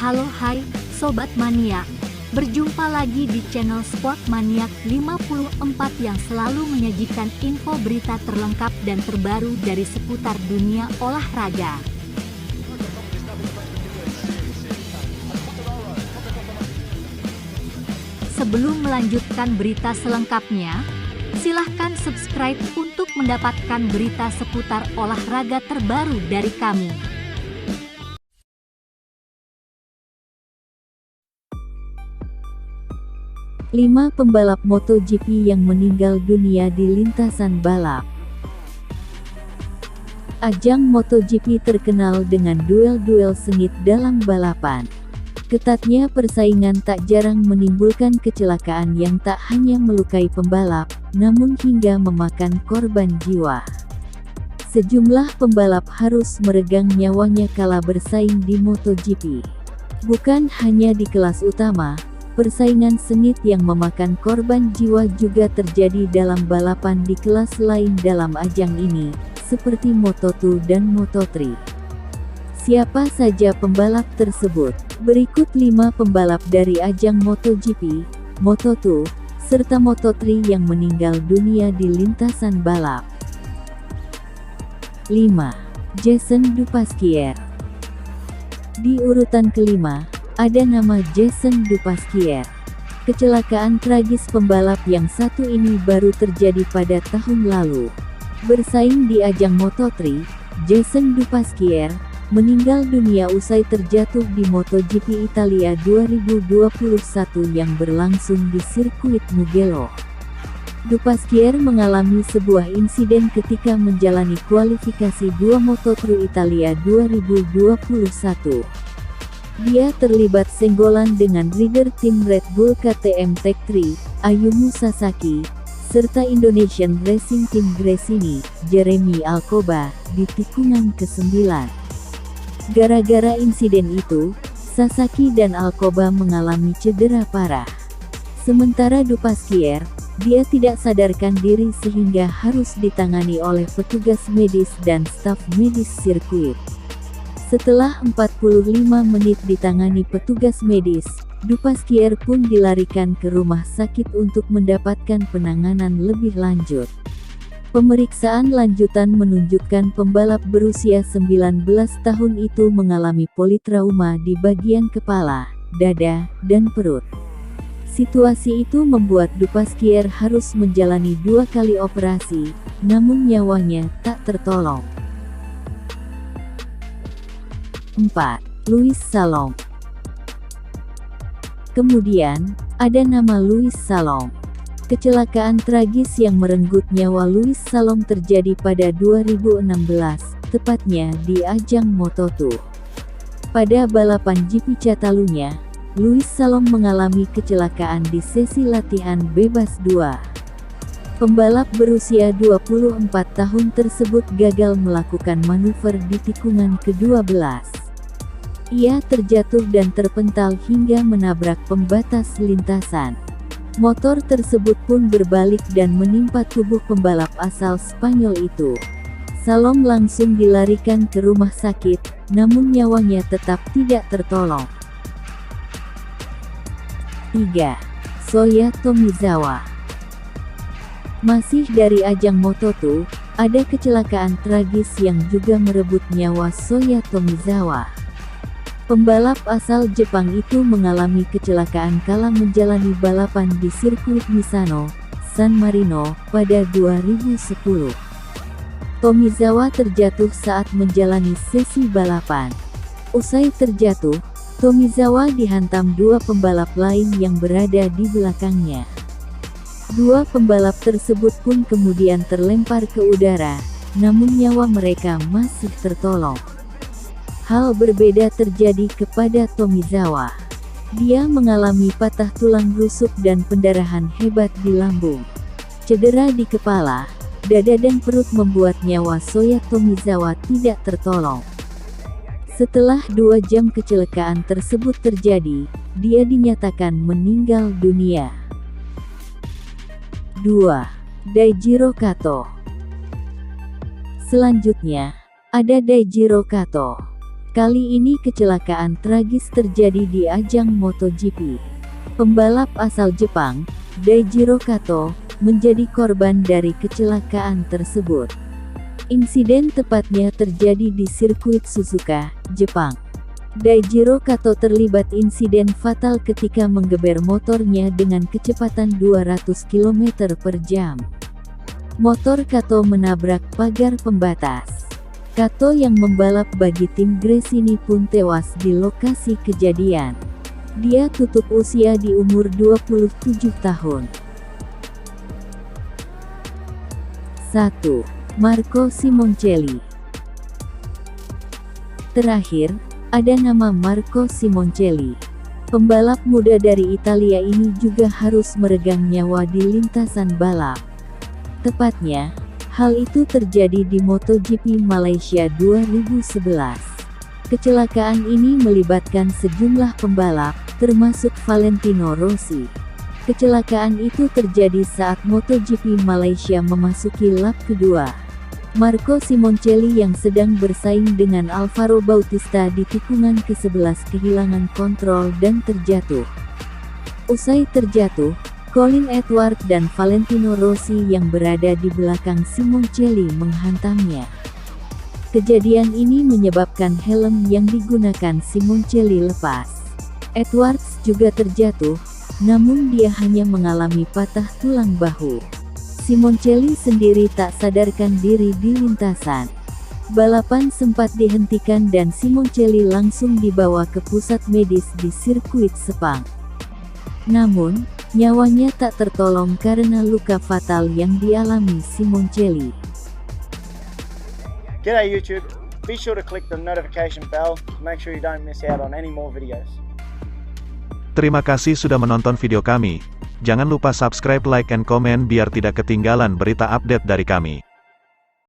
Halo hai, Sobat Maniak. Berjumpa lagi di channel Sport Maniak 54 yang selalu menyajikan info berita terlengkap dan terbaru dari seputar dunia olahraga. Sebelum melanjutkan berita selengkapnya, silahkan subscribe untuk mendapatkan berita seputar olahraga terbaru dari kami. Lima pembalap MotoGP yang meninggal dunia di lintasan balap. Ajang MotoGP terkenal dengan duel-duel sengit dalam balapan. Ketatnya persaingan tak jarang menimbulkan kecelakaan yang tak hanya melukai pembalap, namun hingga memakan korban jiwa. Sejumlah pembalap harus meregang nyawanya kala bersaing di MotoGP. Bukan hanya di kelas utama, persaingan sengit yang memakan korban jiwa juga terjadi dalam balapan di kelas lain dalam ajang ini, seperti Moto2 dan Moto3. Siapa saja pembalap tersebut? Berikut 5 pembalap dari ajang MotoGP, Moto2, serta Moto3 yang meninggal dunia di lintasan balap. 5. Jason Dupasquier. Di urutan kelima, ada nama Jason Dupasquier. Kecelakaan tragis pembalap yang satu ini baru terjadi pada tahun lalu. Bersaing di ajang Moto3, Jason Dupasquier meninggal dunia usai terjatuh di MotoGP Italia 2021 yang berlangsung di sirkuit Mugello. Dupasquier mengalami sebuah insiden ketika menjalani kualifikasi 2 Moto3 Italia 2021. Dia terlibat senggolan dengan rider tim Red Bull KTM Tech3, Ayumu Sasaki, serta Indonesian Racing Team Gresini, Jeremy Alcoba, di tikungan ke-9. Gara-gara insiden itu, Sasaki dan Alcoba mengalami cedera parah. Sementara Dupasquier, dia tidak sadarkan diri sehingga harus ditangani oleh petugas medis dan staf medis sirkuit. Setelah 45 menit ditangani petugas medis, Dupasquier pun dilarikan ke rumah sakit untuk mendapatkan penanganan lebih lanjut. Pemeriksaan lanjutan menunjukkan pembalap berusia 19 tahun itu mengalami politrauma di bagian kepala, dada, dan perut. Situasi itu membuat Dupasquier harus menjalani 2 kali operasi, namun nyawanya tak tertolong. 4. Lewis Salom. Kemudian, ada nama Lewis Salom. Kecelakaan tragis yang merenggut nyawa Lewis Salom terjadi pada 2016, tepatnya di ajang Moto2. Pada balapan GP Catalunya, Lewis Salom mengalami kecelakaan di sesi latihan bebas 2. Pembalap berusia 24 tahun tersebut gagal melakukan manuver di tikungan ke-12. Ia terjatuh dan terpental hingga menabrak pembatas lintasan. Motor tersebut pun berbalik dan menimpa tubuh pembalap asal Spanyol itu. Salom langsung dilarikan ke rumah sakit, namun nyawanya tetap tidak tertolong. 3. Soya Tomizawa. Masih dari ajang Moto2, ada kecelakaan tragis yang juga merebut nyawa Soya Tomizawa. Pembalap asal Jepang itu mengalami kecelakaan kala menjalani balapan di sirkuit Misano, San Marino, pada 2010. Tomizawa terjatuh saat menjalani sesi balapan. Usai terjatuh, Tomizawa dihantam 2 pembalap lain yang berada di belakangnya. 2 pembalap tersebut pun kemudian terlempar ke udara, namun nyawa mereka masih tertolong. Hal berbeda terjadi kepada Tomizawa. Dia mengalami patah tulang rusuk dan pendarahan hebat di lambung. Cedera di kepala, dada dan perut membuat nyawa Soya Tomizawa tidak tertolong. Setelah 2 jam kecelakaan tersebut terjadi, dia dinyatakan meninggal dunia. 2. Daijiro Kato. Selanjutnya, ada Daijiro Kato. Kali ini kecelakaan tragis terjadi di ajang MotoGP. Pembalap asal Jepang, Daijiro Kato, menjadi korban dari kecelakaan tersebut. Insiden tepatnya terjadi di sirkuit Suzuka, Jepang. Daijiro Kato terlibat insiden fatal ketika menggeber motornya dengan kecepatan 200 km per jam. Motor Kato menabrak pagar pembatas. Kato yang membalap bagi tim Gresini pun tewas di lokasi kejadian. Dia tutup usia di umur 27 tahun. 1. Marco Simoncelli. Terakhir, ada nama Marco Simoncelli. Pembalap muda dari Italia ini juga harus meregang nyawa di lintasan balap. Tepatnya, hal itu terjadi di MotoGP Malaysia 2011. Kecelakaan ini melibatkan sejumlah pembalap, termasuk Valentino Rossi. Kecelakaan itu terjadi saat MotoGP Malaysia memasuki lap kedua. Marco Simoncelli yang sedang bersaing dengan Alvaro Bautista di tikungan ke-11 kehilangan kontrol dan terjatuh. Usai terjatuh, Colin Edwards dan Valentino Rossi yang berada di belakang Simoncelli menghantamnya. Kejadian ini menyebabkan helm yang digunakan Simoncelli lepas. Edwards juga terjatuh, namun dia hanya mengalami patah tulang bahu. Simoncelli sendiri tak sadarkan diri di lintasan. Balapan sempat dihentikan dan Simoncelli langsung dibawa ke pusat medis di sirkuit Sepang. Namun, nyawanya tak tertolong karena luka fatal yang dialami Simoncelli. G'day YouTube, be sure to click the notification bell to make sure you don't miss out on any more videos. Terima kasih sudah menonton video kami. Jangan lupa subscribe, like, and comment biar tidak ketinggalan berita update dari kami.